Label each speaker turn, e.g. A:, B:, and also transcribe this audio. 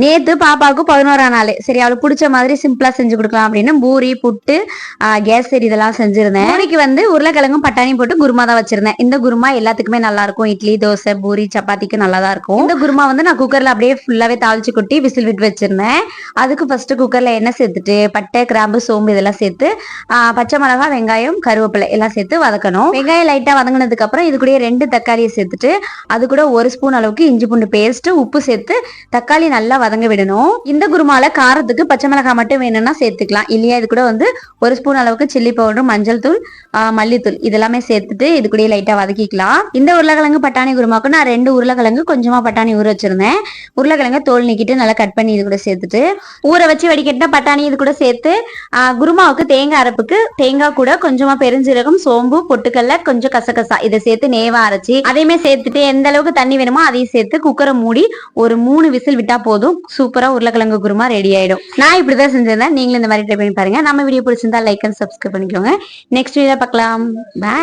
A: நேத்து பாப்பாவுக்கு 11ஆம் நாள். சரி அவளுக்கு பிடிச்ச மாதிரி சிம்பிளா செஞ்சு கொடுக்கலாம் அப்படின்னு பூரி, புட்டு, கேசரி இதெல்லாம் செஞ்சிருந்தேன். பூரிக்கு வந்து உருளைக்கிழங்கும் பட்டாணியும் போட்டு குருமா தான் வச்சிருந்தேன். இந்த குருமா எல்லாத்துக்குமே நல்லா இருக்கும். இட்லி, தோசை, பூரி, சப்பாத்திக்கு நல்லா தான் இருக்கும். இந்த குருமா வந்து நான் குக்கர்ல அப்படியே ஃபுல்லாவே தாளிச்சு கொட்டி விசில் விட்டு வச்சிருந்தேன். அதுக்கு ஃபர்ஸ்ட் குக்கர்ல எண்ணெய் சேர்த்துட்டு பட்டை, கிராம்பு, சோம்பு இதெல்லாம் சேர்த்து பச்சை மிளகாய், வெங்காயம், கருவேப்பிலை எல்லாம் சேர்த்து வதக்கணும். வெங்காயம் லைட்டா வதங்கினதுக்கு அப்புறம் இது கூட 2 தக்காளியை சேர்த்துட்டு அது கூட 1 ஸ்பூன் அளவுக்கு இஞ்சி பூண்டு பேஸ்ட், உப்பு சேர்த்து தக்காளி நல்லா வதங்க விடணும். இந்த குருமால காரத்துக்கு பச்சை மிளகாய் மட்டும் வேணும்னா சேர்த்துக்கலாம். இல்லையா இது கூட வந்து 1 ஸ்பூன் அளவுக்கு சில்லி பவுடர், மஞ்சள் தூள், மல்லித்தூள் இதெல்லாமே சேர்த்துட்டு இது கூட லைட்டா வதக்கிக்கலாம். இந்த உருளைக்கிழங்கு பட்டாணி குருமாக்கு நான் 2 உருளைக்கிழங்கு கொஞ்சமா பட்டாணி ஊற வச்சிருந்தேன். உருளைக்கிழங்க தோல் நீக்கிட்டு நல்லா கட் பண்ணி இது கூட சேர்த்துட்டு ஊற வச்சு வடிகட்டின பட்டாணி இது கூட சேர்த்து குருமாவுக்கு தேங்காய் அரைப்புக்கு தேங்காய் கூட கொஞ்சமா பெருஞ்சீரகம், சோம்பு, பொட்டுக்கல்ல, கொஞ்சம் கசகசா இதை சேர்த்து நேவா அரைச்சி அதையுமே சேர்த்துட்டு எந்த அளவுக்கு தண்ணி வேணுமோ அதையும் சேர்த்து குக்கரை மூடி ஒரு 3 விசில் விட்டா போதும். சூப்பரா உருளைக்கிழங்கு குருமா ரெடி ஆயிடும். நான் இப்படிதான் செஞ்சிருந்தேன். நீங்களும் இந்த மாதிரி ட்ரை பண்ணி பாருங்க. நம்ம வீடியோ பிடிச்சிருந்தா லைக் அண்ட் சப்ஸ்கிரைப் பண்ணிக்கோங்க. நெக்ஸ்ட் வீடியோ பார்க்கலாம். பாய்.